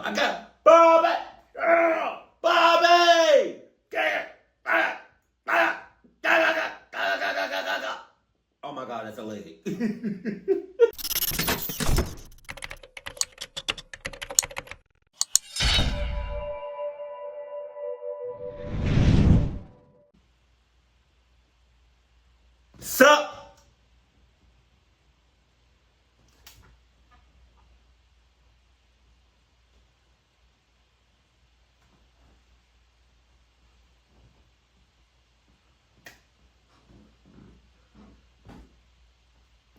I got Bobby! Bobby! Oh my God, that's a lady. Sup?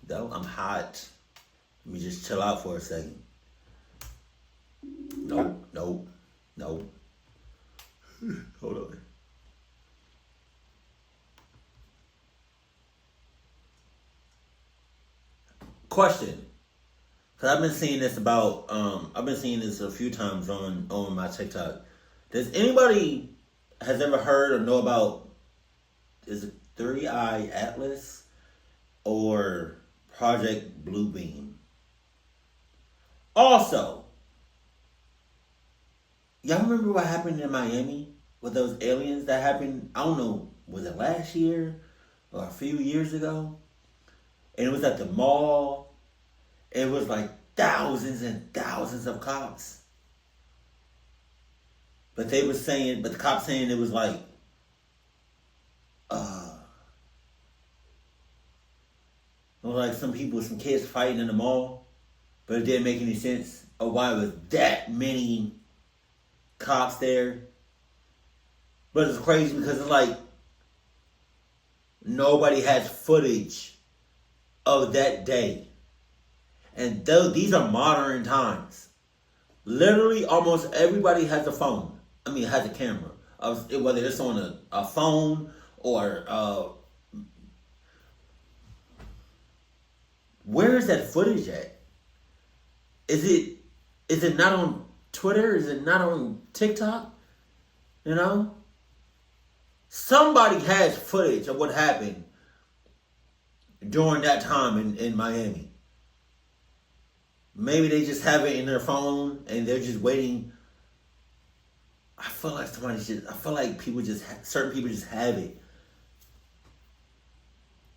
Though I'm hot. Let me just chill out for a second. Nope. Hold on. Question. Cause I've been seeing this a few times on my TikTok. Does anybody has ever heard or know about, is it 3-Eye Atlas or Project Bluebeam? Also, y'all remember what happened in Miami with those aliens that happened? I don't know, was it last year or a few years ago? And it was at the mall. It was like thousands and thousands of cops. But the cops saying it was like, some kids fighting in the mall. But it didn't make any sense of why it was that many cops there. But it's crazy because it's like, nobody has footage of that day. And these are modern times. Literally, almost everybody has a phone. Has a camera. Whether it's on a phone or... where is that footage at? Is it not on Twitter? Is it not on TikTok? You know? Somebody has footage of what happened during that time in Miami. Maybe they just have it in their phone and they're just waiting. I feel like certain people just have it.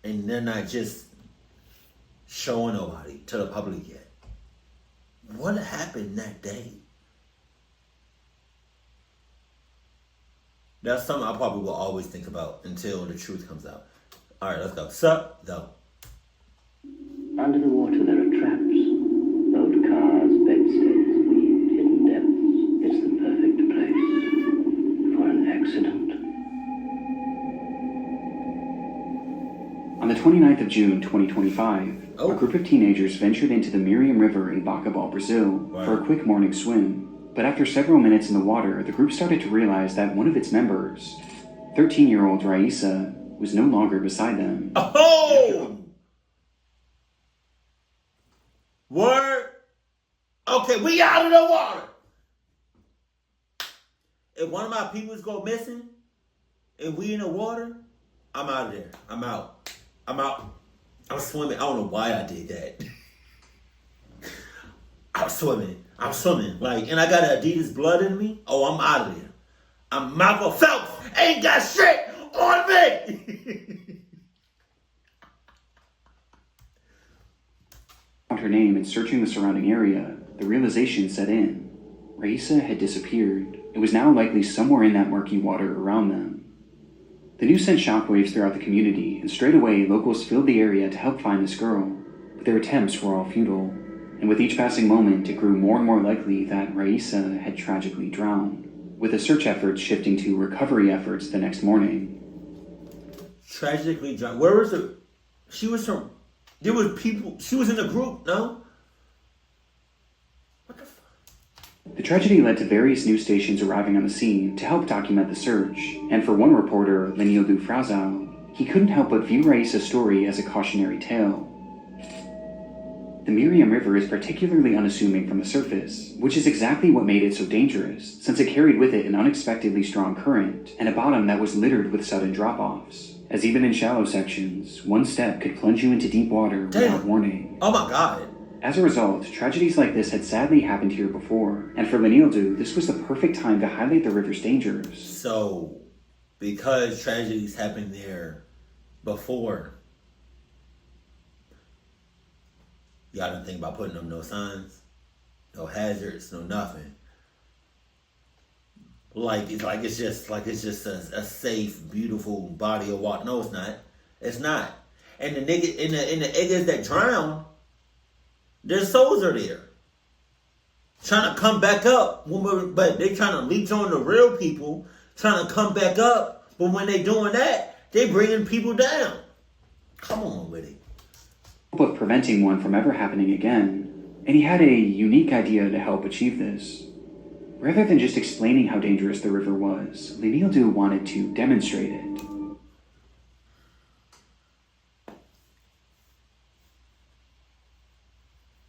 And they're not just showing nobody to the public yet. What happened that day? That's something I probably will always think about until the truth comes out. All right, let's go. Sup, though. Under the water, there are traps. Old cars, bedsteads, weaved, hidden depths. It's the perfect place for an accident. On the 29th of June, 2025, a group of teenagers ventured into the Miriam River in Bacabal, Brazil, for a quick morning swim. But after several minutes in the water, the group started to realize that one of its members, 13-year-old Raisa, was no longer beside them. Oh! Word? Okay, we out of the water. If one of my peoples go missing, and we in the water, I'm out of there. I'm out. I'm swimming. I don't know why I did that. I'm swimming. And I got Adidas blood in me. Oh, I'm out of there. I'm Michael Phelps. Ain't got shit on me. Found her name and searching the surrounding area, the realization set in. Raisa had disappeared. It was now likely somewhere in that murky water around them. The news sent shockwaves throughout the community, and straight away locals filled the area to help find this girl. But their attempts were all futile. And with each passing moment, it grew more and more likely that Raisa had tragically drowned, with the search efforts shifting to recovery efforts the next morning. Tragically drowned. Where was it? She was from... There was people... She was in the group, no? What the fuck? The tragedy led to various news stations arriving on the scene to help document the search. And for one reporter, Lenildo Frazao, he couldn't help but view Raisa's story as a cautionary tale. The Miriam River is particularly unassuming from the surface, which is exactly what made it so dangerous, since it carried with it an unexpectedly strong current and a bottom that was littered with sudden drop-offs. As even in shallow sections, one step could plunge you into deep water without warning. Oh my God. As a result, tragedies like this had sadly happened here before, and for Lenildu, this was the perfect time to highlight the river's dangers. So, because tragedies happened there before, y'all didn't think about putting up no signs, no hazards, no nothing. It's just a safe, beautiful body of water. No, it's not. It's not. And the niggas that drown, their souls are there, trying to come back up. But they trying to leech on the real people, trying to come back up. But when they doing that, they bringing people down. Come on with it. Of preventing one from ever happening again, and he had a unique idea to help achieve this. Rather than just explaining how dangerous the river was, Lenildu wanted to demonstrate it.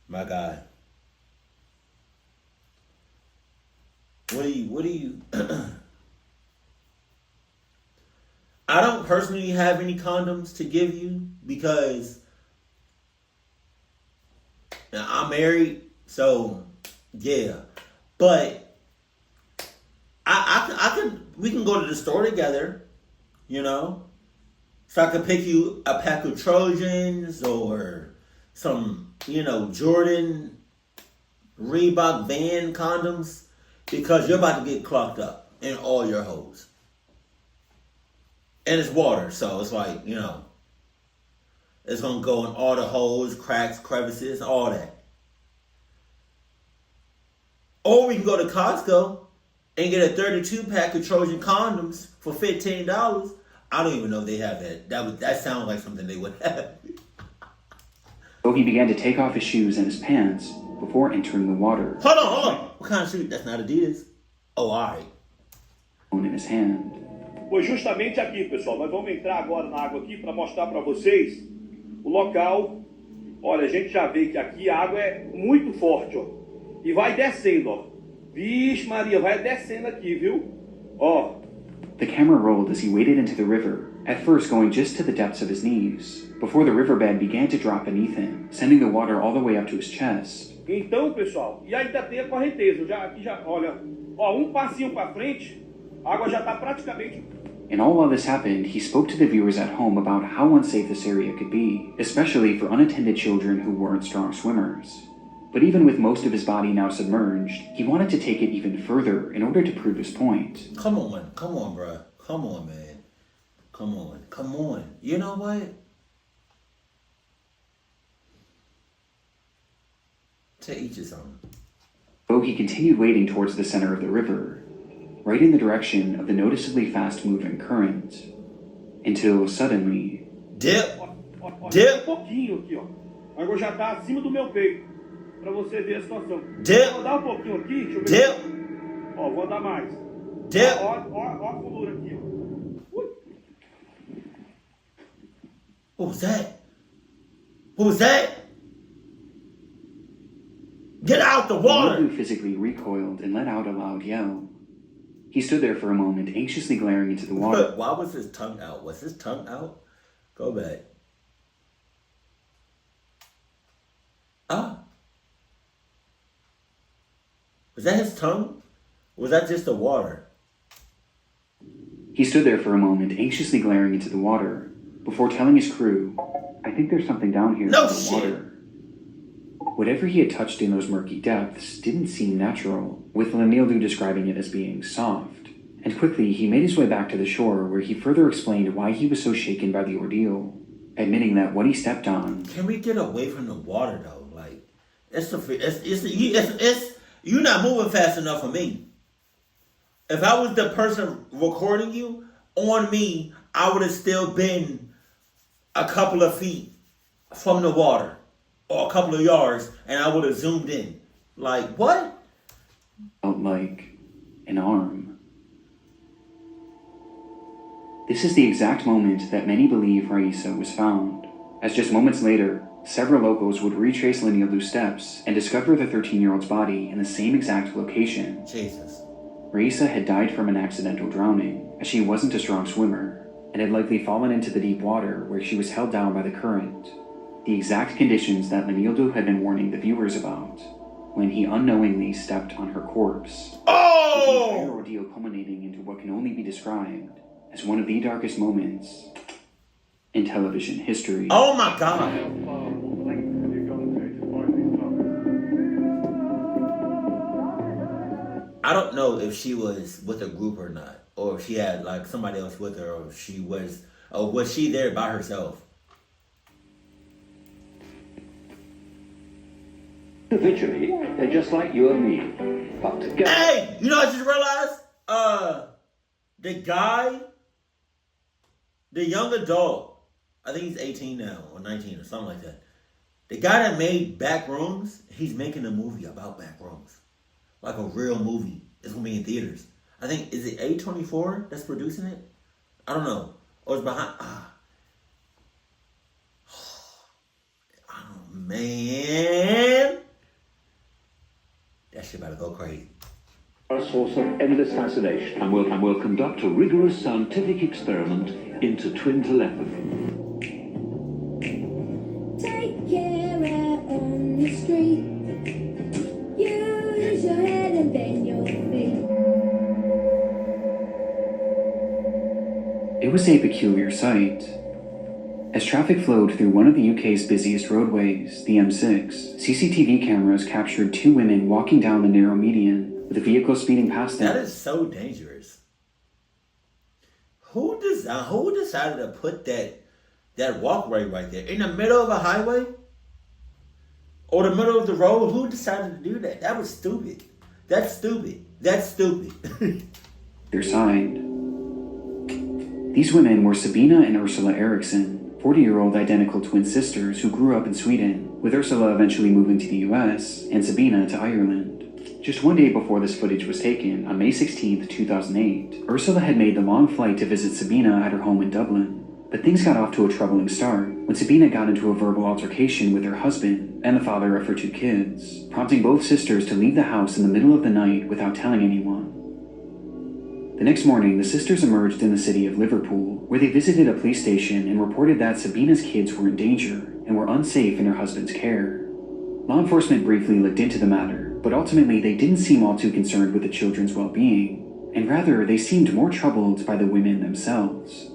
My God. What do you I don't personally have any condoms to give you because now, I'm married, so yeah. But we can go to the store together, you know. So I could pick you a pack of Trojans or some, Jordan Reebok Van condoms because you're about to get clogged up in all your holes. And it's water, so it's like, it's going to go in all the holes, cracks, crevices, all that. Or we can go to Costco and get a 32 pack of Trojan condoms for $15. I don't even know if they have that. That sounds like something they would have. So he began to take off his shoes and his pants before entering the water. Hold on. What kind of shoe? That's not Adidas. Oh, all right. In his hand. Pois justamente aqui, pessoal, nós vamos entrar agora na água aqui para mostrar para vocês o local. Olha, a gente já vê que aqui a água é muito forte, ó. E vai descendo, ó. Vixe Maria, vai descendo aqui, viu? Ó. The camera rolled as he waded into the river, at first going just to the depths of his knees, before the riverbed began to drop beneath him, sending the water all the way up to his chest. Então, pessoal, e ainda tem a correnteza. Aqui já, olha, ó, um passinho para frente, a água já está praticamente. And all while this happened, he spoke to the viewers at home about how unsafe this area could be, especially for unattended children who weren't strong swimmers. But even with most of his body now submerged, he wanted to take it even further in order to prove his point. Come on, bro. Come on, man. Come on. You know what? To each his own. So he continued wading towards the center of the river, right in the direction of the noticeably fast-moving current, until suddenly... Dip! Um pouquinho aqui, ó. A água já está acima do meu peito, para você ver a situação. Dip! Vou dar um pouquinho aqui, deixa eu ver. Dip! Ó, vou dar mais. Dip! Ó a fundura aqui, ó. What was that? What was that? Get out the water! Lenildu physically recoiled and let out a loud yell. He stood there for a moment, anxiously glaring into the water. Why was his tongue out? Was his tongue out? Go back. Was that his tongue? Or was that just the water? He stood there for a moment, anxiously glaring into the water, before telling his crew, "I think there's something down here in the water." Whatever he had touched in those murky depths didn't seem natural, with Lenildu describing it as being soft. And quickly, he made his way back to the shore, where he further explained why he was so shaken by the ordeal, admitting that what he stepped on... Can we get away from the water, though? Like, you're not moving fast enough for me. If I was the person recording you, on me, I would have still been a couple of feet from the water, or a couple of yards, and I would have zoomed in. Like, what? Felt like an arm. This is the exact moment that many believe Raisa was found, as just moments later, several locals would retrace Lenildu's steps and discover the 13-year-old's body in the same exact location. Jesus. Raisa had died from an accidental drowning, as she wasn't a strong swimmer, and had likely fallen into the deep water where she was held down by the current. the exact conditions that Lenildo had been warning the viewers about when he unknowingly stepped on her corpse. Oh! With the entire ordeal culminating into what can only be described as one of the darkest moments in television history. Oh my God! I don't know if she was with a group or not, or if she had like somebody else with her, or if she was, or was she there by herself? Individually, they're just like you and me. But together... Hey! You know what I just realized? The guy, the young adult, I think he's 18 now, or 19 or something like that. The guy that made Backrooms, he's making a movie about Backrooms. Like a real movie. It's going to be in theaters. I think, is it A24 that's producing it? I don't know. Or it's behind... Oh, man. That shit about to go crazy. A source of endless fascination. And we'll conduct a rigorous scientific experiment into twin telepathy. Take care out on the street. Use your head and bend your feet. It was a peculiar sight. As traffic flowed through one of the UK's busiest roadways, the M6, CCTV cameras captured two women walking down the narrow median with a vehicle speeding past them. That is so dangerous. Who decided to put that walkway right there in the middle of a highway? Or the middle of the road? Who decided to do that? That was stupid. That's stupid. That's stupid. Their side. These women were Sabina and Ursula Erickson, 40-year-old identical twin sisters who grew up in Sweden, with Ursula eventually moving to the US and Sabina to Ireland. Just one day before this footage was taken, on May 16, 2008, Ursula had made the long flight to visit Sabina at her home in Dublin. But things got off to a troubling start when Sabina got into a verbal altercation with her husband and the father of her two kids, prompting both sisters to leave the house in the middle of the night without telling anyone. The next morning, the sisters emerged in the city of Liverpool, where they visited a police station and reported that Sabina's kids were in danger and were unsafe in her husband's care. Law enforcement briefly looked into the matter, but ultimately they didn't seem all too concerned with the children's well-being, and rather they seemed more troubled by the women themselves.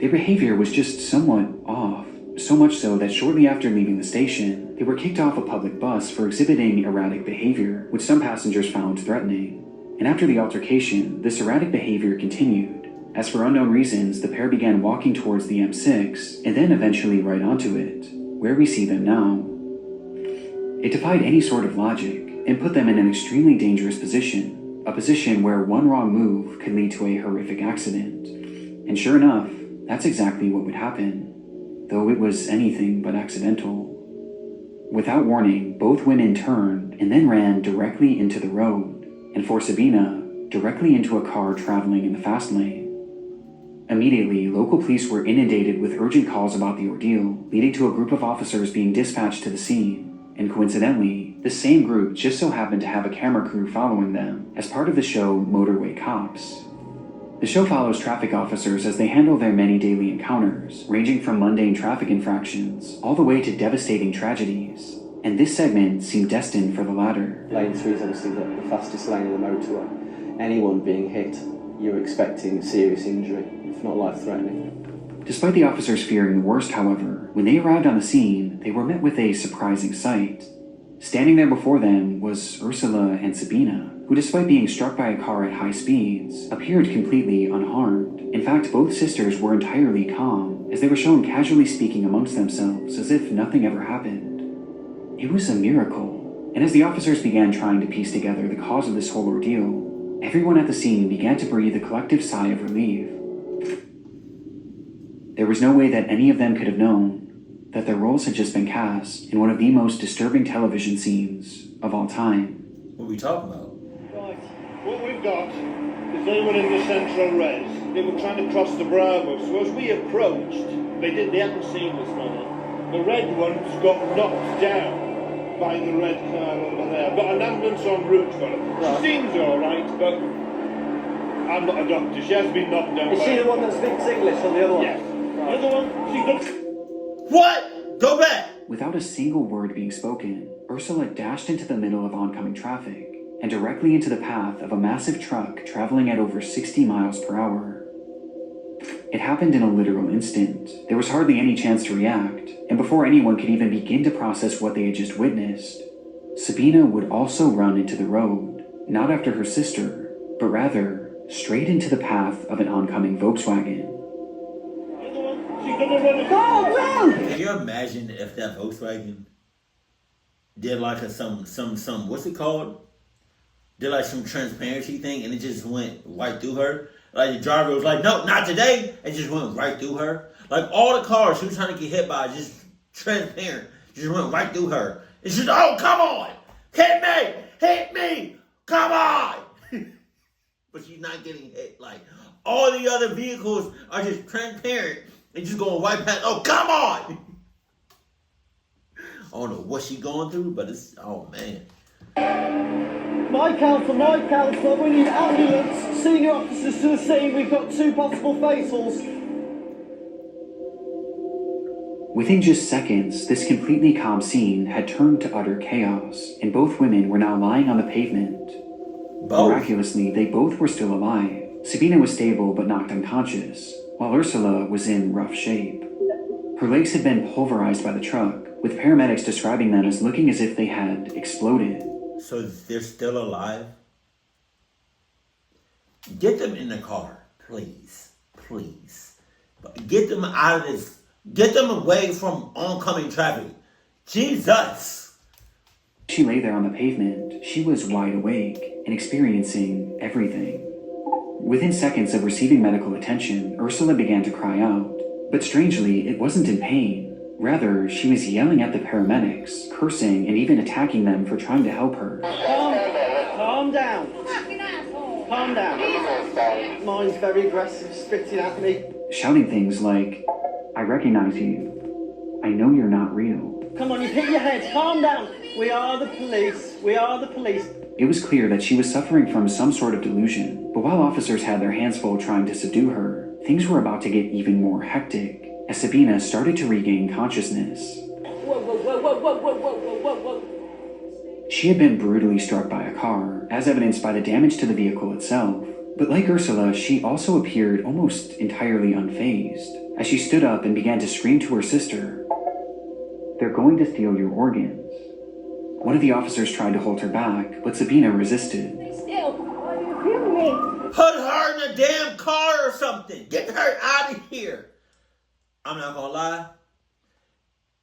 Their behavior was just somewhat off, so much so that shortly after leaving the station, they were kicked off a public bus for exhibiting erratic behavior, which some passengers found threatening. And after the altercation, this erratic behavior continued, as for unknown reasons, the pair began walking towards the M6, and then eventually right onto it, where we see them now. It defied any sort of logic, and put them in an extremely dangerous position, a position where one wrong move could lead to a horrific accident. And sure enough, that's exactly what would happen, though it was anything but accidental. Without warning, both women turned and then ran directly into the road, and for Sabina, directly into a car traveling in the fast lane. Immediately, local police were inundated with urgent calls about the ordeal, leading to a group of officers being dispatched to the scene, and coincidentally, the same group just so happened to have a camera crew following them as part of the show Motorway Cops. The show follows traffic officers as they handle their many daily encounters, ranging from mundane traffic infractions all the way to devastating tragedies, and this segment seemed destined for the latter. Lane 3 is obviously the fastest lane of the motorway. Anyone being hit, you're expecting serious injury, if not life-threatening. Despite the officers fearing the worst, however, when they arrived on the scene, they were met with a surprising sight. Standing there before them was Ursula and Sabina, who, despite being struck by a car at high speeds, appeared completely unharmed. In fact, both sisters were entirely calm, as they were shown casually speaking amongst themselves as if nothing ever happened. It was a miracle, and as the officers began trying to piece together the cause of this whole ordeal, everyone at the scene began to breathe a collective sigh of relief. There was no way that any of them could have known that their roles had just been cast in one of the most disturbing television scenes of all time. What are we talking about? Right, what we've got is they were in the central res. They were trying to cross the Bravo, so as we approached, they hadn't seen us, man. The red ones got knocked down by the red car over there. Got an ambulance en route for her. Right. She seems alright, but I'm not a doctor. She has been knocked down. Is she the one that speaks English or the other one? Yes. Right. The other one, she does. What? Go back. Without a single word being spoken, Ursula dashed into the middle of oncoming traffic and directly into the path of a massive truck traveling at over 60 miles per hour. It happened in a literal instant. There was hardly any chance to react, and before anyone could even begin to process what they had just witnessed, Sabina would also run into the road, not after her sister, but rather straight into the path of an oncoming Volkswagen. Can you imagine if that Volkswagen did like some what's it called? Did like some transparency thing and it just went right through her? Like the driver was like, no, not today. It just went right through her. Like all the cars she was trying to get hit by, just transparent, just went right through her. And she's, oh, come on, hit me, come on. But she's not getting hit. Like all the other vehicles are just transparent and just going right past. Oh, come on. I don't know what she's going through, but it's, oh man. My counsel, we need ambulance, senior officers to the scene, we've got 2 possible fatals. Within just seconds, this completely calm scene had turned to utter chaos, and both women were now lying on the pavement. Miraculously, they both were still alive. Sabina was stable but knocked unconscious, while Ursula was in rough shape. Her legs had been pulverized by the truck, with paramedics describing them as looking as if they had exploded. So they're still alive? Get them in the car, please. Please. Get them out of this. Get them away from oncoming traffic. Jesus. She lay there on the pavement. She was wide awake and experiencing everything. Within seconds of receiving medical attention, Ursula began to cry out. But strangely, it wasn't in pain. Rather, she was yelling at the paramedics, cursing, and even attacking them for trying to help her. Calm down. Calm down. Mine's very aggressive, spitting at me. Shouting things like, I recognize you. I know you're not real. Come on, you hit your head. Calm down. We are the police. We are the police. It was clear that she was suffering from some sort of delusion, but while officers had their hands full trying to subdue her, things were about to get even more hectic as Sabina started to regain consciousness. She had been brutally struck by a car, as evidenced by the damage to the vehicle itself. But like Ursula, she also appeared almost entirely unfazed, as she stood up and began to scream to her sister, "They're going to steal your organs." One of the officers tried to hold her back, but Sabina resisted. Still, why are you killing me? Put her in a damn car or something. Get her out of here. I'm not gonna lie.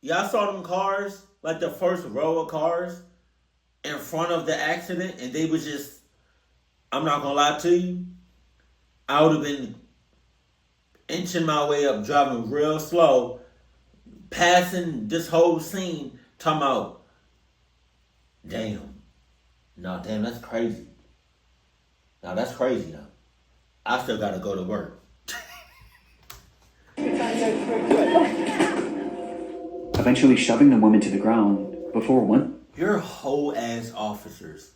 Y'all saw them cars, like the first row of cars in front of the accident, and they was just, I'm not gonna lie to you, I would have been inching my way up, driving real slow, passing this whole scene, talking about, damn, that's crazy. Now that's crazy though. I still gotta go to work. Eventually shoving the woman to the ground before one. You're whole ass officers.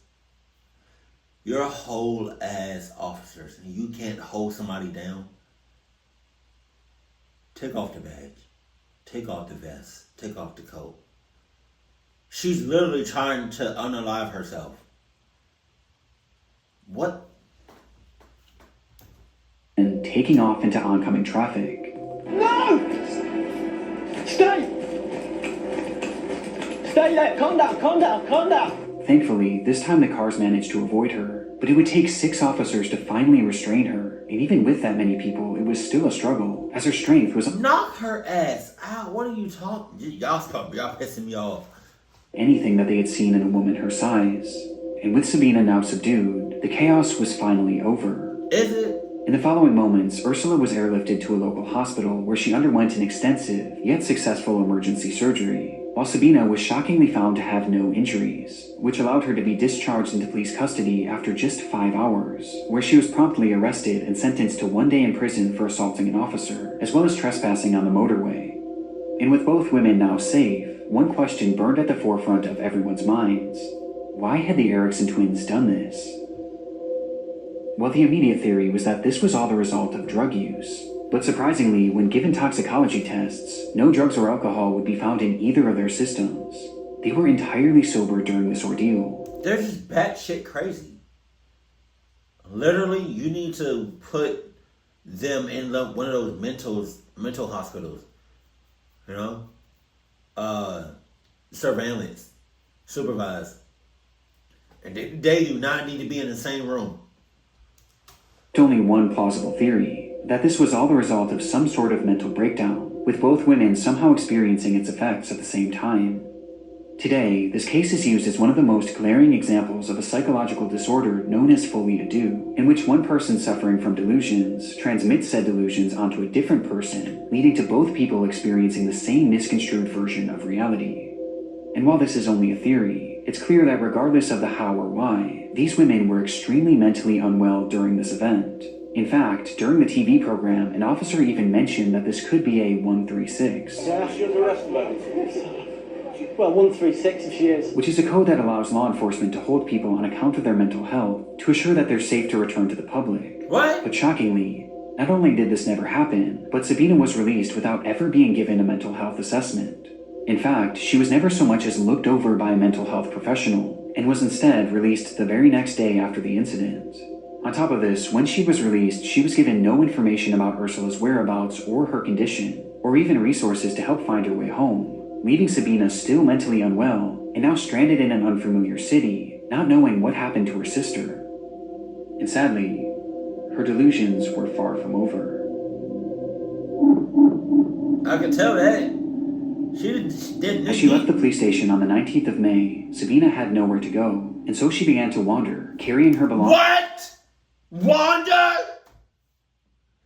You're whole ass officers, and you can't hold somebody down. Take off the badge. Take off the vest. Take off the coat. She's literally trying to unalive herself. What? And taking off into oncoming traffic. No! Stay! Stay there! Calm down! Thankfully, this time the cars managed to avoid her, but it would take 6 officers to finally restrain her, and even with that many people, it was still a struggle, as her strength was knock her ass out. What are you talking? Y'all pissing me off. Anything that they had seen in a woman her size. And with Sabina now subdued, the chaos was finally over. Is it? In the following moments, Ursula was airlifted to a local hospital where she underwent an extensive, yet successful emergency surgery, while Sabina was shockingly found to have no injuries, which allowed her to be discharged into police custody after just 5 hours, where she was promptly arrested and sentenced to 1 day in prison for assaulting an officer, as well as trespassing on the motorway. And with both women now safe, one question burned at the forefront of everyone's minds. Why had the Erickson twins done this? Well, the immediate theory was that this was all the result of drug use. But surprisingly, when given toxicology tests, no drugs or alcohol would be found in either of their systems. They were entirely sober during this ordeal. They're just batshit crazy. Literally, you need to put them in one of those mental hospitals. You know? Surveillance. Supervised. And they do not need to be in the same room. There's only one plausible theory, that this was all the result of some sort of mental breakdown, with both women somehow experiencing its effects at the same time. Today, this case is used as one of the most glaring examples of a psychological disorder known as folie à deux, in which one person suffering from delusions transmits said delusions onto a different person, leading to both people experiencing the same misconstrued version of reality. And while this is only a theory, it's clear that regardless of the how or why, these women were extremely mentally unwell during this event. In fact, during the TV program, an officer even mentioned that this could be a 136. Can I ask you to arrest her? Well, 136 if she is. Which is a code that allows law enforcement to hold people on account of their mental health to assure that they're safe to return to the public. What? But shockingly, not only did this never happen, but Sabina was released without ever being given a mental health assessment. In fact, she was never so much as looked over by a mental health professional, and was instead released the very next day after the incident. On top of this, when she was released, she was given no information about Ursula's whereabouts or her condition, or even resources to help find her way home, leaving Sabina still mentally unwell, and now stranded in an unfamiliar city, not knowing what happened to her sister. And sadly, her delusions were far from over. I can tell that. She didn't. As she left the police station on the 19th of May, Sabina had nowhere to go, and so she began to wander, carrying her belongings. What? Wander?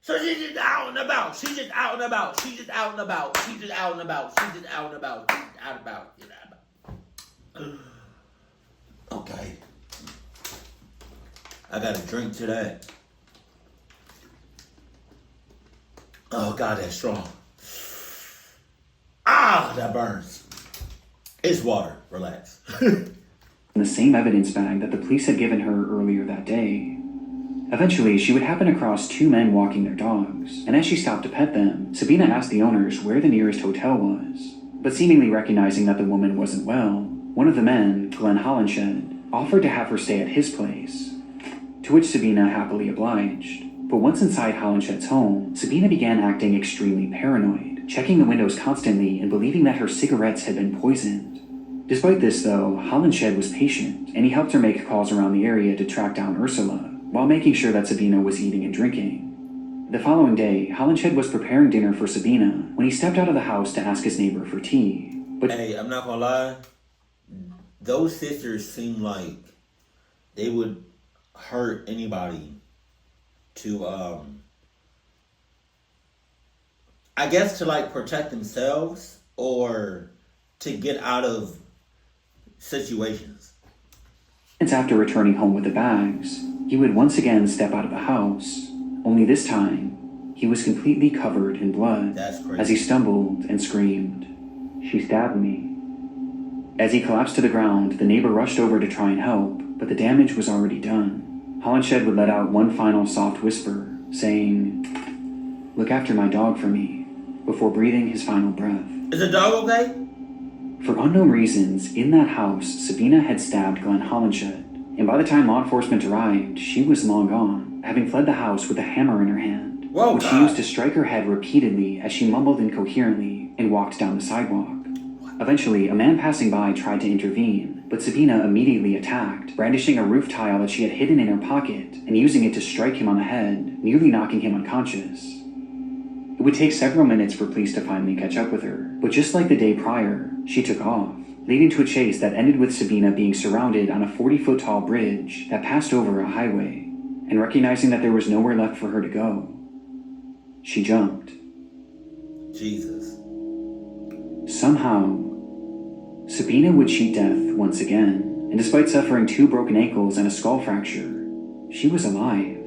So she's just out and about. She's just out and about. She's just out and about. She's just out and about. She's just out and about. She's just out and about. She's out and about. Okay. I got a drink to that. Oh, God, that's strong. Ah, that burns. It's water. Relax. The same evidence bag that the police had given her earlier that day. Eventually, she would happen across two men walking their dogs, and as she stopped to pet them, Sabina asked the owners where the nearest hotel was. But seemingly recognizing that the woman wasn't well, one of the men, Glenn Hollenshed, offered to have her stay at his place, to which Sabina happily obliged. But once inside Hollenshed's home, Sabina began acting extremely paranoid, checking the windows constantly and believing that her cigarettes had been poisoned. Despite this, though, Hollenshed was patient, and he helped her make calls around the area to track down Ursula, while making sure that Sabina was eating and drinking. The following day, Hollenshed was preparing dinner for Sabina when he stepped out of the house to ask his neighbor for tea. But hey, I'm not gonna lie. Those sisters seem like they would hurt anybody to, I guess to like protect themselves or to get out of situations. after returning home with the bags, he would once again step out of the house, only this time, he was completely covered in blood. That's crazy. As he stumbled and screamed, "She stabbed me." As he collapsed to the ground, the neighbor rushed over to try and help, but the damage was already done. Hollenshed would let out one final soft whisper, saying, "Look after my dog for me," before breathing his final breath. Is the dog okay? For unknown reasons, in that house, Sabina had stabbed Glenn Hollenshed, and by the time law enforcement arrived, she was long gone, having fled the house with a hammer in her hand, Whoa, which she God. used to strike her head repeatedly as she mumbled incoherently and walked down the sidewalk. Eventually, a man passing by tried to intervene, but Sabina immediately attacked, brandishing a roof tile that she had hidden in her pocket and using it to strike him on the head, nearly knocking him unconscious. It would take several minutes for police to finally catch up with her, but just like the day prior, she took off, leading to a chase that ended with Sabina being surrounded on a 40-foot-tall bridge that passed over a highway, and recognizing that there was nowhere left for her to go, she jumped. Jesus. Somehow, Sabina would cheat death once again, and despite suffering 2 broken ankles and a skull fracture, she was alive.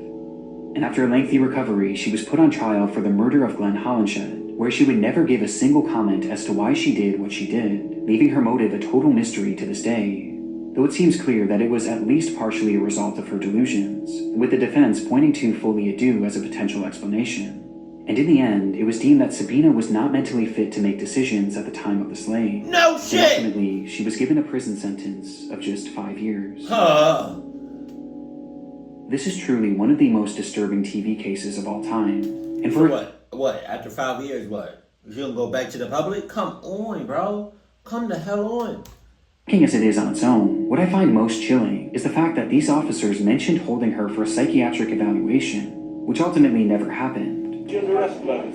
And after a lengthy recovery, she was put on trial for the murder of Glenn Hollenshed, where she would never give a single comment as to why she did what she did, leaving her motive a total mystery to this day. Though it seems clear that it was at least partially a result of her delusions, with the defense pointing to folie à deux as a potential explanation. And in the end, it was deemed that Sabina was not mentally fit to make decisions at the time of the slaying. No And shit! ultimately, she was given a prison sentence of just 5 years. Huh. This is truly one of the most disturbing TV cases of all time. And So what? What? After 5 years, what? You gonna go back to the public? Come on, bro. Come the hell on. Shocking as it is on its own, what I find most chilling is the fact that these officers mentioned holding her for a psychiatric evaluation, which ultimately never happened. She under arrest, man.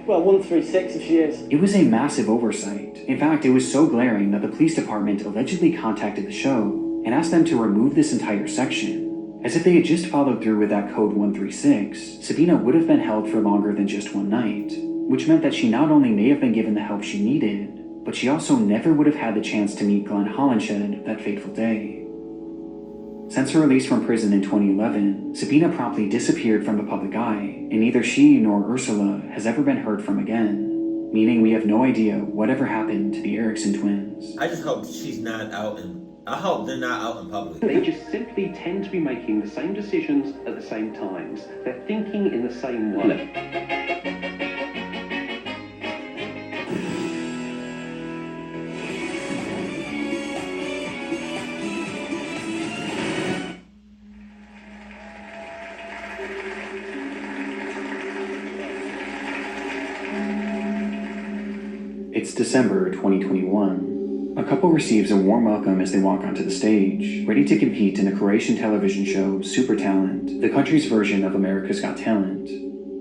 Well, 136 if she is. It was a massive oversight. In fact, it was so glaring that the police department allegedly contacted the show and asked them to remove this entire section. As if they had just followed through with that code 136, Sabina would have been held for longer than just one night, which meant that she not only may have been given the help she needed, but she also never would have had the chance to meet Glenn Hollinshed that fateful day. Since her release from prison in 2011, Sabina promptly disappeared from the public eye, and neither she nor Ursula has ever been heard from again, meaning we have no idea whatever happened to the Erickson twins. I just hope she's not out in... I hope they're not out in public. They just simply tend to be making the same decisions at the same times. They're thinking in the same way. It's December 2021. A couple receives a warm welcome as they walk onto the stage, ready to compete in the Croatian television show Super Talent, the country's version of America's Got Talent.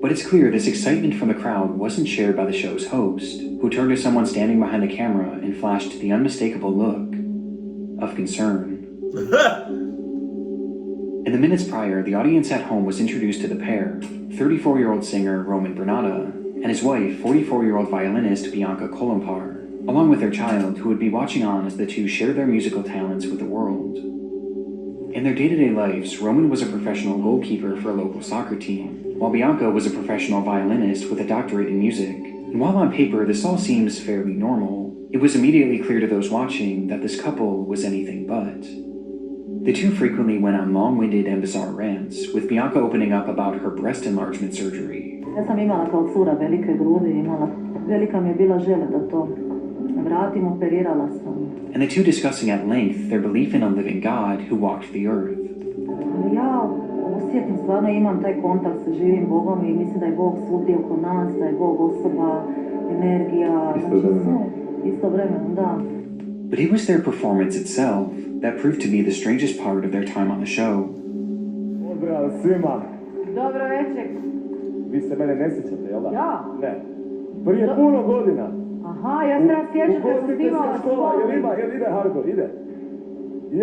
But it's clear this excitement from the crowd wasn't shared by the show's host, who turned to someone standing behind the camera and flashed the unmistakable look of concern. In the minutes prior, the audience at home was introduced to the pair, 34-year-old singer Roman Brnada and his wife, 44-year-old violinist Bianca Kolompar, along with their child, who would be watching on as the two share their musical talents with the world. In their day-to-day lives, Roman was a professional goalkeeper for a local soccer team, while Bianca was a professional violinist with a doctorate in music. And while on paper this all seems fairly normal, it was immediately clear to those watching that this couple was anything but. The two frequently went on long-winded and bizarre rants, with Bianca opening up about her breast enlargement surgery. Ja sam imala kao cura velike grudi, velika mi je bila želja da to vratim, operirala sam. And the two discussing at length their belief in a living God who walked the earth. Ja osjetim, stvarno imam taj kontakt sa živim Bogom i mislim da je Bog svugdje oko nas, da je Bog osoba, energija, znači sve, istovremeno, da. But it was their performance itself that proved to be the strangest part of their time on the show. Pozdrav svima. Dobro večer. Vi se mene ne sjećate, jel da? Ja? Ne. Prije puno godina. Aha, ja se ja sjećam da sam snimala škola, jel ide hardcore, ide?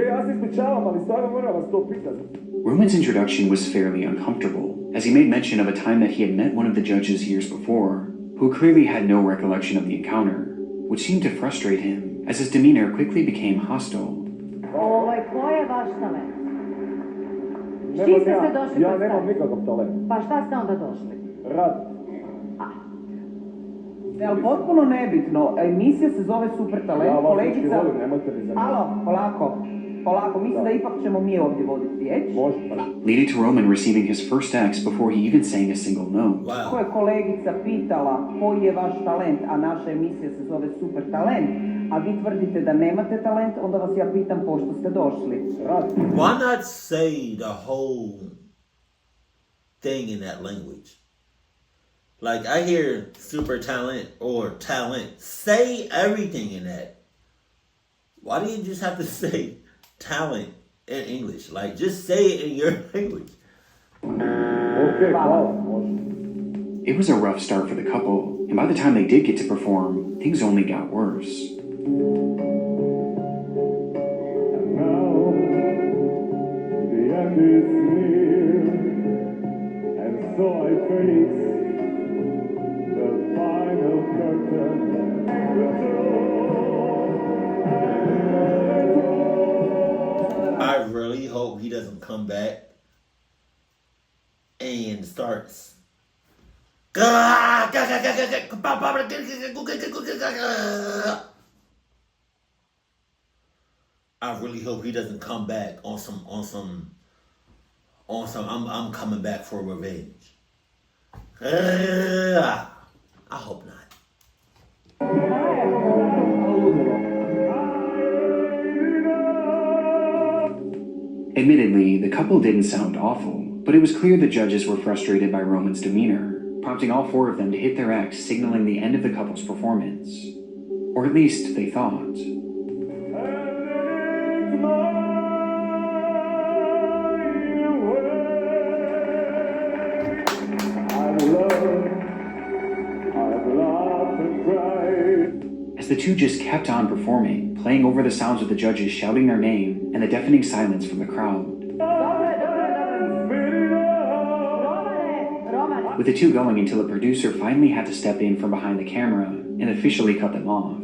Ja se ispričavam, ali stvarno moram vas to pitati. Roman's introduction was fairly uncomfortable, as he made mention of a time that he had met one of the judges years before, who clearly had no recollection of the encounter, which seemed to frustrate him, as his demeanor quickly became hostile. Ko je vaš talent? S čim ste se došli Ja nemam nikakav talent. Pa šta ste onda došli? Rad. Ali potpuno nebitno, emisija se zove Super Talent, ja kolegica... Ja volim, nemojte mi zanimati. Alo, polako, mislim da ipak ćemo mi ovdje voditi riječ. Može. Leading to Roman receiving his first X before he even sang a single note. Wow. Ko je kolegica pitala koji je vaš talent, a naša emisija se zove Super Talent, a vi tvrdite da nemate talent, onda vas ja pitam pošto ste došli. Rad. Why not say the whole thing in that language? Like, I hear super talent or talent. Say everything in that. Why do you just have to say talent in English? Like, just say it in your language. Okay, hvala, može. It was a rough start for the couple, and by the time they did get to perform, things only got worse. And now, the end is near, and so I face the final curtain. I really hope he doesn't come back and starts. I really hope he doesn't come back on some I'm coming back for revenge. I hope not. Admittedly, the couple didn't sound awful, but it was clear the judges were frustrated by Roman's demeanor, prompting all four of them to hit their X, signaling the end of the couple's performance. Or at least they thought. As the two just kept on performing, playing over the sounds of the judges shouting their name and the deafening silence from the crowd. With the two going until a producer finally had to step in from behind the camera and officially cut them off.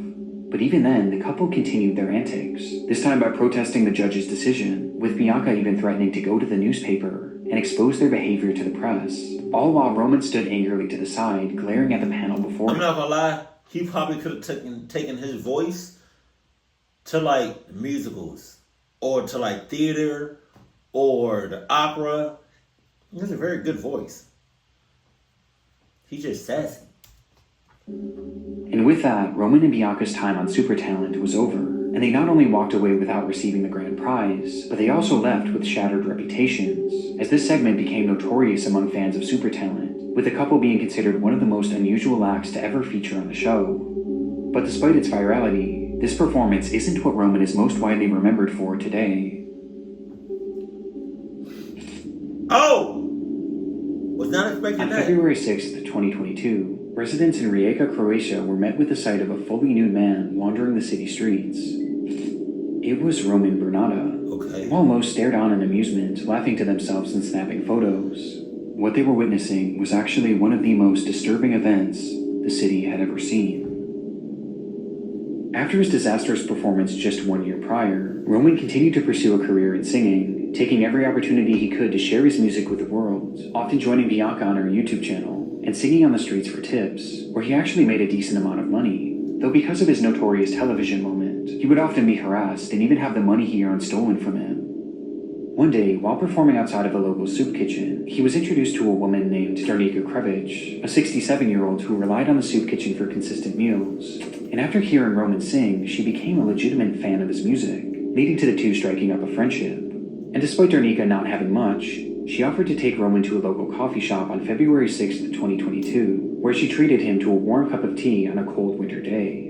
But even then, the couple continued their antics, this time by protesting the judge's decision, with Bianca even threatening to go to the newspaper and expose their behavior to the press, all while Roman stood angrily to the side, glaring at the panel before him. I'm not gonna lie, he probably could have taken his voice to like musicals or to like theater or the opera. He has a very good voice. He's just sassy. And with that, Roman and Bianca's time on Super Talent was over, and they not only walked away without receiving the grand prize, but they also left with shattered reputations, as this segment became notorious among fans of Super Talent, with the couple being considered one of the most unusual acts to ever feature on the show. But despite its virality, this performance isn't what Roman is most widely remembered for today. Oh! Was not expecting On that. February 6th, 2022, residents in Rijeka, Croatia were met with the sight of a fully nude man wandering the city streets. It was Roman Brnada. Okay. While most stared on in amusement, laughing to themselves and snapping photos, what they were witnessing was actually one of the most disturbing events the city had ever seen. After his disastrous performance just 1 year prior, Roman continued to pursue a career in singing, taking every opportunity he could to share his music with the world, often joining Bianca on her YouTube channel, and singing on the streets for tips, where he actually made a decent amount of money, though because of his notorious television moment, he would often be harassed and even have the money he earned stolen from him. One day, while performing outside of a local soup kitchen, he was introduced to a woman named Darnika Krevich, a 67-year-old who relied on the soup kitchen for consistent meals. And after hearing Roman sing, she became a legitimate fan of his music, leading to the two striking up a friendship. And despite Darnika not having much, she offered to take Roman to a local coffee shop on February 6th, 2022, where she treated him to a warm cup of tea on a cold winter day.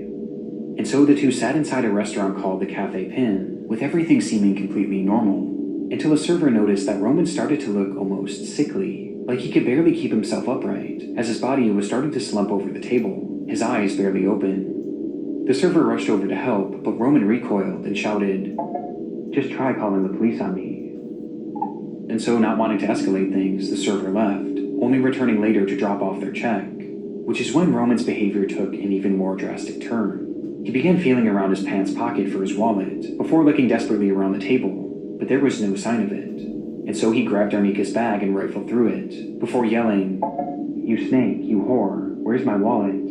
And so the two sat inside a restaurant called the Cafe Pin, with everything seeming completely normal, until a server noticed that Roman started to look almost sickly, like he could barely keep himself upright, as his body was starting to slump over the table, his eyes barely open. The server rushed over to help, but Roman recoiled and shouted, "Just try calling the police on me." And so, not wanting to escalate things, the server left, only returning later to drop off their check, which is when Roman's behavior took an even more drastic turn. He began feeling around his pants pocket for his wallet, before looking desperately around the table, but there was no sign of it. And so he grabbed Darnika's bag and rifled through it, before yelling, "You snake, you whore, where's my wallet?"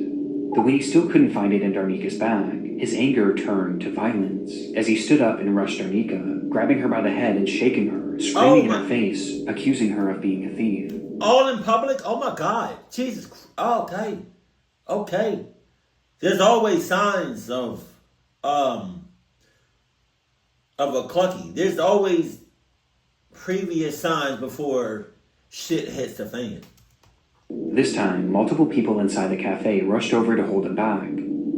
Though when he still couldn't find it in Darnika's bag, his anger turned to violence, as he stood up and rushed Darnika, grabbing her by the head and shaking her, screaming in her face, accusing her of being a thief. All in public? Oh my God. Jesus Christ. Okay. Okay. There's always signs of a clucky. There's always previous signs before shit hits the fan. This time, multiple people inside the cafe rushed over to hold him back,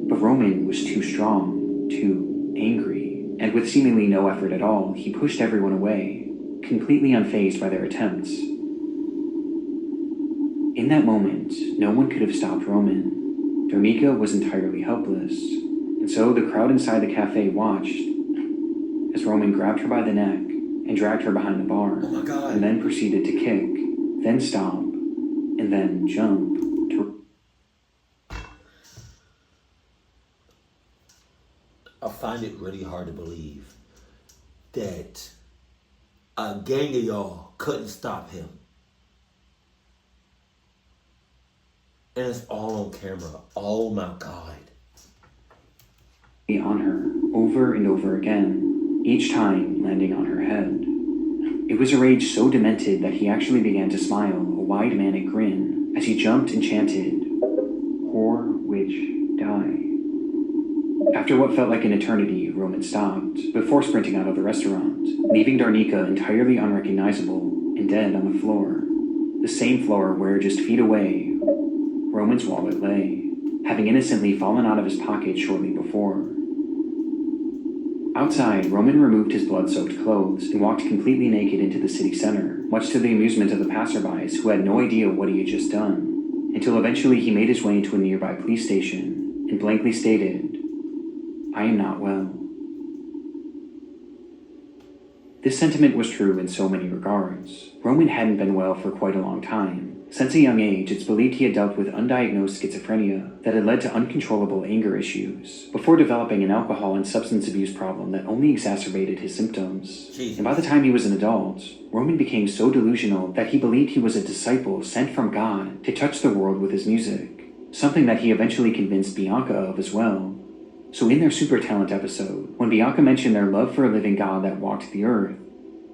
but Roman was too strong, too angry, and with seemingly no effort at all, he pushed everyone away, completely unfazed by their attempts. In that moment, no one could have stopped Roman. Darnika was entirely helpless, and so the crowd inside the cafe watched as Roman grabbed her by the neck and dragged her behind the bar, Oh my God. and then proceeded to kick, then stomp, and then jump to... I find it really hard to believe that a gang of y'all couldn't stop him. And it's all on camera. Oh my God. on her over and over again, each time landing on her head. It was a rage so demented that he actually began to smile, a wide manic grin, as he jumped and chanted, "Whore, witch, die." After what felt like an eternity, Roman stopped, before sprinting out of the restaurant, leaving Darnika entirely unrecognizable and dead on the floor. The same floor where, just feet away, Roman's wallet lay, having innocently fallen out of his pocket shortly before. Outside, Roman removed his blood-soaked clothes and walked completely naked into the city center, much to the amusement of the passerbys who had no idea what he had just done, until eventually he made his way into a nearby police station and blankly stated, "I am not well." This sentiment was true in so many regards. Roman hadn't been well for quite a long time. Since a young age, it's believed he had dealt with undiagnosed schizophrenia that had led to uncontrollable anger issues, before developing an alcohol and substance abuse problem that only exacerbated his symptoms. Jesus. And by the time he was an adult, Roman became so delusional that he believed he was a disciple sent from God to touch the world with his music, something that he eventually convinced Bianca of as well. So in their Super Talent episode, when Bianca mentioned their love for a living God that walked the earth,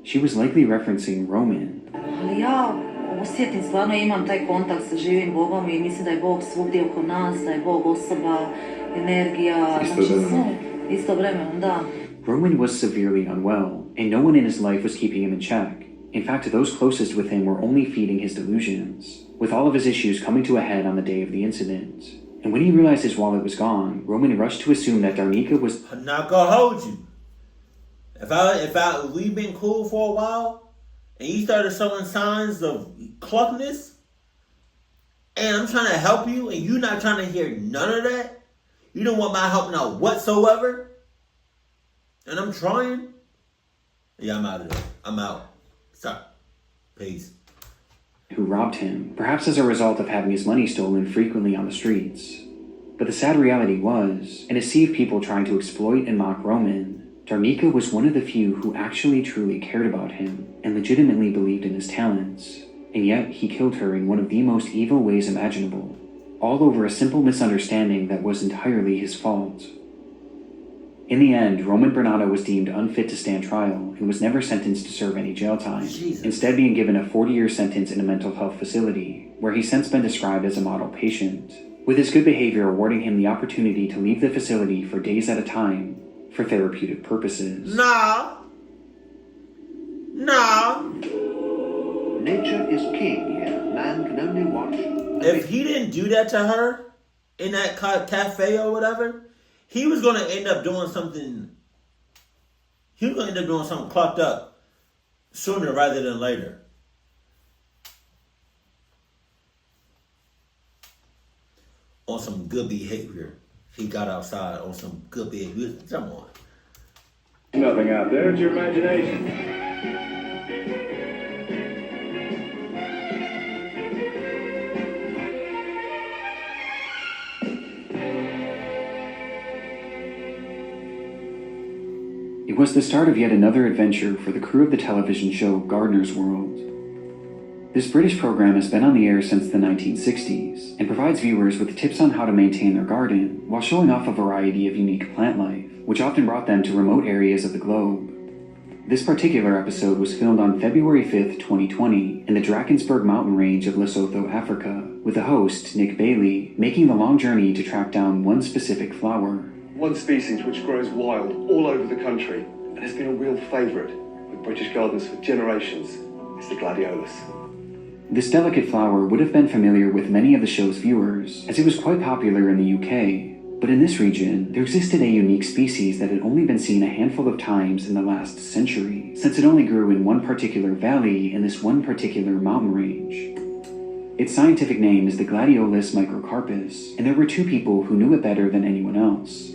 she was likely referencing Roman. Ali ja osjetim, stvarno imam taj kontakt sa živim Bogom i mislim da je Bog svugdje oko nas, da je Bog osoba, energija, znači sve, istovremeno, da. Roman was severely unwell, and no one in his life was keeping him in check. In fact, those closest with him were only feeding his delusions, with all of his issues coming to a head on the day of the incident. And when he realized his wallet was gone, Roman rushed to assume that Darnika was... I'm not gonna hold you. If we've been cool for a while, and you started showing signs of cluckness, and I'm trying to help you, and you're not trying to hear none of that, you don't want my help now whatsoever, and I'm trying, yeah, I'm out of there. I'm out. Stop. Peace. Who robbed him, perhaps as a result of having his money stolen frequently on the streets. But the sad reality was, in a sea of people trying to exploit and mock Roman, Darnika was one of the few who actually truly cared about him and legitimately believed in his talents, and yet he killed her in one of the most evil ways imaginable, all over a simple misunderstanding that was entirely his fault. In the end, Roman Brnada was deemed unfit to stand trial and was never sentenced to serve any jail time, instead being given a 40-year sentence in a mental health facility, where he's since been described as a model patient, with his good behavior awarding him the opportunity to leave the facility for days at a time for therapeutic purposes. Nah. Nature is king here. Man can only watch. If he didn't do that to her in that cafe or whatever, he was going to end up doing something. He was going to end up doing something clocked up sooner rather than later. On some good behavior. He got outside on some good behavior. Come on. Nothing out there, it's your imagination. It was the start of yet another adventure for the crew of the television show Gardener's World. This British program has been on the air since the 1960s and provides viewers with tips on how to maintain their garden while showing off a variety of unique plant life, which often brought them to remote areas of the globe. This particular episode was filmed on February 5th, 2020 in the Drakensberg mountain range of Lesotho, Africa, with the host, Nick Bailey, making the long journey to track down one specific flower. One species which grows wild all over the country and has been a real favourite with British gardeners for generations is the gladiolus. This delicate flower would have been familiar with many of the show's viewers, as it was quite popular in the UK, but in this region, there existed a unique species that had only been seen a handful of times in the last century, since it only grew in one particular valley in this one particular mountain range. Its scientific name is the Gladiolus microcarpus, and there were two people who knew it better than anyone else.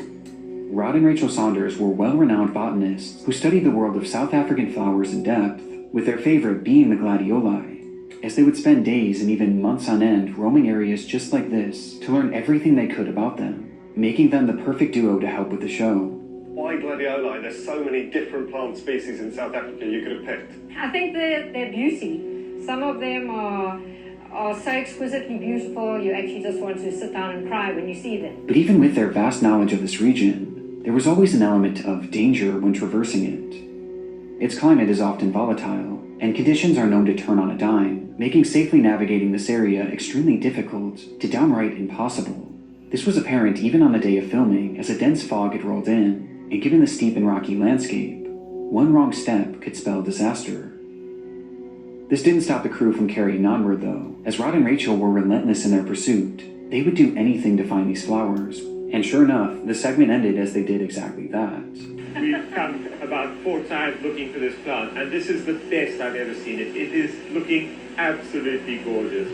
Rod and Rachel Saunders were well-renowned botanists who studied the world of South African flowers in depth, with their favorite being the gladioli, as they would spend days and even months on end roaming areas just like this to learn everything they could about them, making them the perfect duo to help with the show. Why gladioli? There's so many different plant species in South Africa you could have picked. I think their beauty. Some of them are so exquisitely beautiful, you actually just want to sit down and cry when you see them. But even with their vast knowledge of this region, there was always an element of danger when traversing it. Its climate is often volatile, and conditions are known to turn on a dime, making safely navigating this area extremely difficult to downright impossible. This was apparent even on the day of filming, as a dense fog had rolled in, and given the steep and rocky landscape, one wrong step could spell disaster. This didn't stop the crew from carrying onward, though, as Rod and Rachel were relentless in their pursuit. They would do anything to find these flowers, and sure enough, the segment ended as they did exactly that. We've come about 4 times looking for this plant, and this is the best I've ever seen it. It is looking absolutely gorgeous.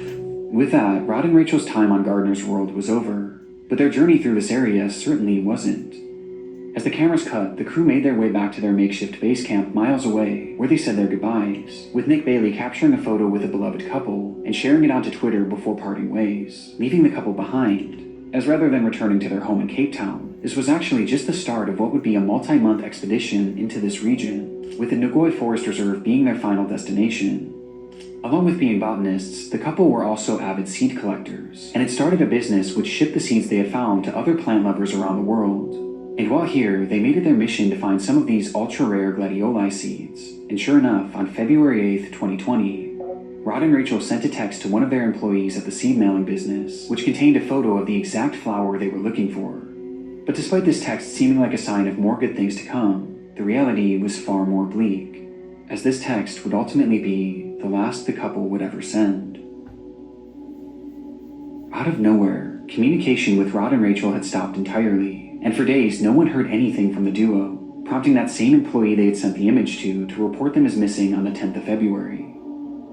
With that, Rod and Rachel's time on Gardener's World was over, but their journey through this area certainly wasn't. As the cameras cut, the crew made their way back to their makeshift base camp miles away, where they said their goodbyes, with Nick Bailey capturing a photo with a beloved couple and sharing it onto Twitter before parting ways, leaving the couple behind, as rather than returning to their home in Cape Town, this was actually just the start of what would be a multi-month expedition into this region, with the Ngoi Forest Reserve being their final destination. Along with being botanists, the couple were also avid seed collectors, and had started a business which shipped the seeds they had found to other plant lovers around the world. And while here, they made it their mission to find some of these ultra-rare gladioli seeds, and sure enough, on February 8th, 2020, Rod and Rachel sent a text to one of their employees at the seed mailing business, which contained a photo of the exact flower they were looking for. But despite this text seeming like a sign of more good things to come, the reality was far more bleak, as this text would ultimately be the last the couple would ever send. Out of nowhere, communication with Rod and Rachel had stopped entirely, and for days no one heard anything from the duo, prompting that same employee they had sent the image to report them as missing on the 10th of February.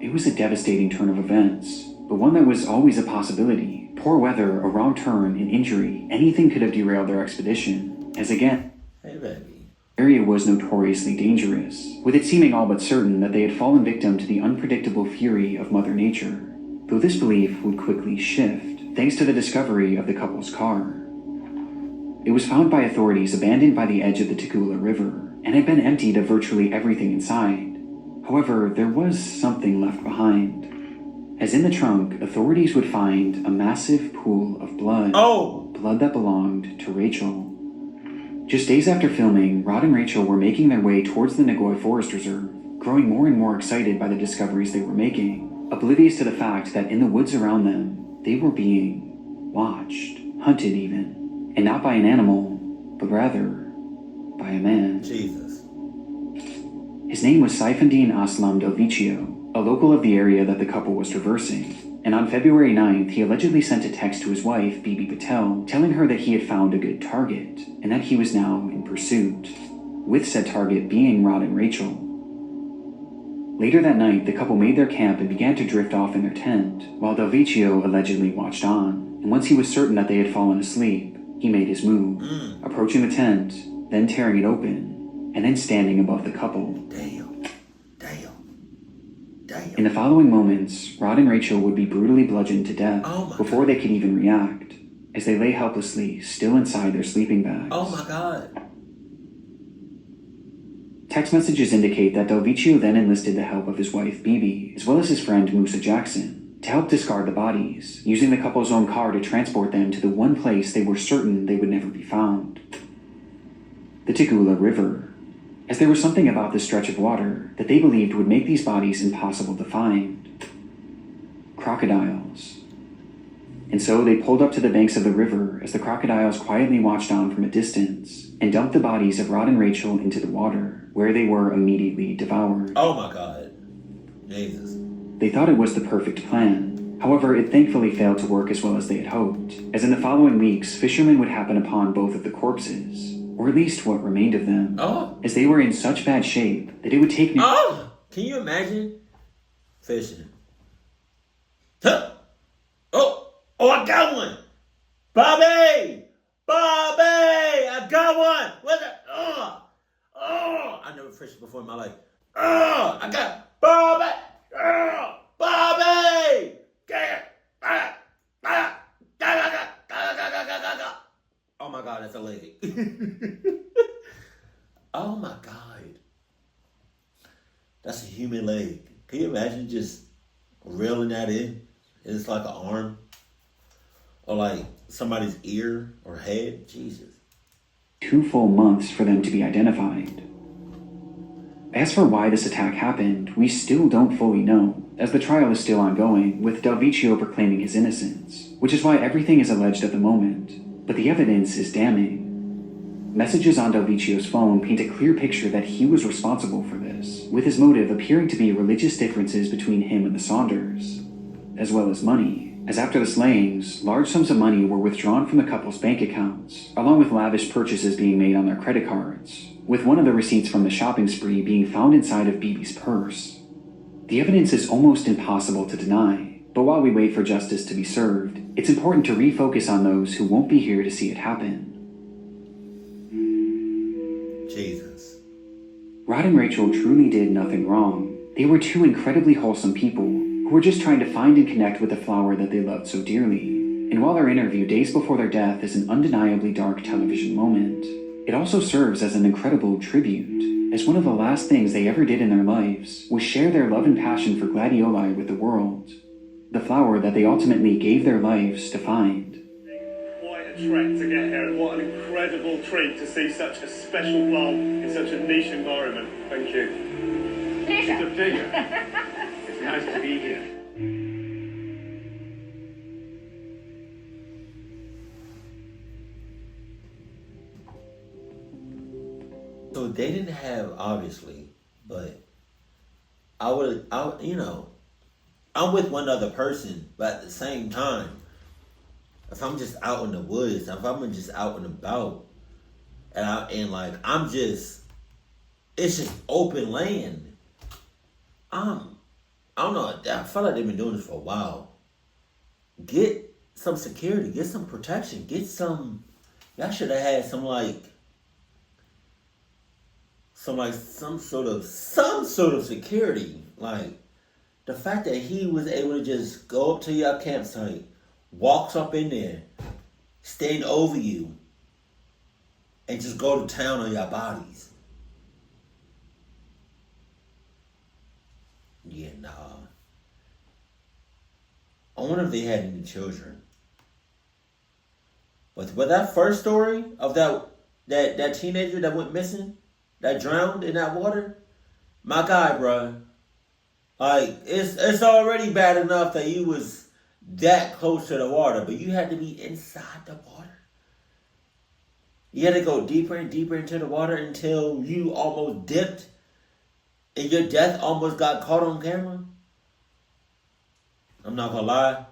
It was a devastating turn of events, but one that was always a possibility. Poor weather, a wrong turn, an injury, anything could have derailed their expedition, as again, Hey, baby. the area was notoriously dangerous, with it seeming all but certain that they had fallen victim to the unpredictable fury of Mother Nature, though this belief would quickly shift, thanks to the discovery of the couple's car. It was found by authorities abandoned by the edge of the Tugela River, and had been emptied of virtually everything inside. However, there was something left behind, as in the trunk, authorities would find a massive pool of blood. Blood that belonged to Rachel. Just days after filming, Rod and Rachel were making their way towards the Ngoi Forest Reserve, growing more and more excited by the discoveries they were making, oblivious to the fact that in the woods around them, they were being watched, hunted even. And not by an animal, but rather by a man. Jesus. His name was Saifundin Aslam Delvicio, a local of the area that the couple was traversing. And on February 9th, he allegedly sent a text to his wife, Bibi Patel, telling her that he had found a good target, and that he was now in pursuit, with said target being Rod and Rachel. Later that night, the couple made their camp and began to drift off in their tent, while Delvicio allegedly watched on, and once he was certain that they had fallen asleep, he made his move, approaching the tent, then tearing it open, and then standing above the couple. Damn. In the following moments, Rod and Rachel would be brutally bludgeoned to death before they could even react, as they lay helplessly, still inside their sleeping bags. Oh my God. Text messages indicate that Delvicio then enlisted the help of his wife Bibi, as well as his friend Musa Jackson, to help discard the bodies, using the couple's own car to transport them to the one place they were certain they would never be found. The Tugela River, as there was something about this stretch of water that they believed would make these bodies impossible to find. Crocodiles. And so they pulled up to the banks of the river as the crocodiles quietly watched on from a distance and dumped the bodies of Rod and Rachel into the water, where they were immediately devoured. Oh my God. Jesus. They thought it was the perfect plan. However, it thankfully failed to work as well as they had hoped, as in the following weeks, fishermen would happen upon both of the corpses, or at least what remained of them, as they were in such bad shape that it would take... Can you imagine? Fishing. Huh. Oh, I got one! Bobby! I got one! What's that? I never fished before in my life. I got Bobby! Bobby! Oh my God, that's a leg. Oh my God. That's a human leg. Can you imagine just reeling that in? It's like an arm. Or like somebody's ear or head. Jesus. 2 full months for them to be identified. As for why this attack happened, we still don't fully know, as the trial is still ongoing, with Del Vecchio proclaiming his innocence, which is why everything is alleged at the moment. But the evidence is damning. Messages on Del Vecchio's phone paint a clear picture that he was responsible for this, with his motive appearing to be religious differences between him and the Saunders, as well as money, as after the slayings, large sums of money were withdrawn from the couple's bank accounts, along with lavish purchases being made on their credit cards, with one of the receipts from the shopping spree being found inside of Bibi's purse. The evidence is almost impossible to deny, but while we wait for justice to be served, it's important to refocus on those who won't be here to see it happen. Jesus. Rod and Rachel truly did nothing wrong. They were two incredibly wholesome people who were just trying to find and connect with the flower that they loved so dearly. And while our interview days before their death is an undeniably dark television moment, it also serves as an incredible tribute, as one of the last things they ever did in their lives was share their love and passion for gladioli with the world, the flower that they ultimately gave their lives to find. Quite a trek to get here, and what an incredible treat to see such a special plant in such a niche environment. Thank you. Pleasure. It's a pleasure. It's nice to be here. So they didn't have, obviously, but I'm with one other person, but at the same time, if I'm just out in the woods, if I'm just out and about, it's just open land. I don't know. I feel like they've been doing this for a while. Get some security. Get some protection. Y'all should have had some sort of security. Like, the fact that he was able to just go up to your campsite, walks up in there, stand over you, and just go to town on your bodies. Yeah, nah. I wonder if they had any children. But that first story of that teenager that went missing, that drowned in that water, my guy, bruh. Like, it's already bad enough that you was that close to the water, but you had to be inside the water. You had to go deeper and deeper into the water until you almost dipped and your death almost got caught on camera. I'm not gonna lie.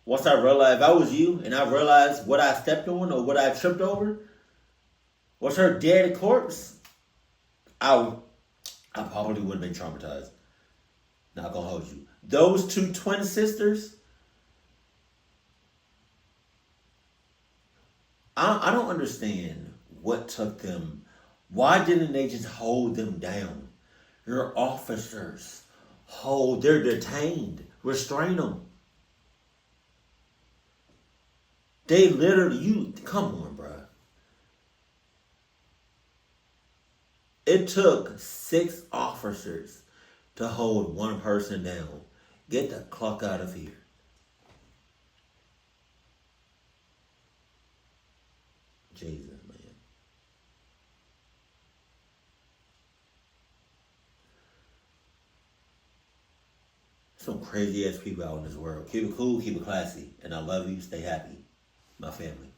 Once I realized, if I was you and I realized what I stepped on or what I tripped over was her dead corpse, I probably would have been traumatized. Not gonna hold you. Those two twin sisters, I don't understand what took them. Why didn't they just hold them down? Your officers they're detained. Restrain them. They literally, come on, bruh. It took 6 officers to hold one person down. Get the clock out of here. Jesus, man. Some crazy ass people out in this world. Keep it cool, keep it classy. And I love you. Stay happy. My family.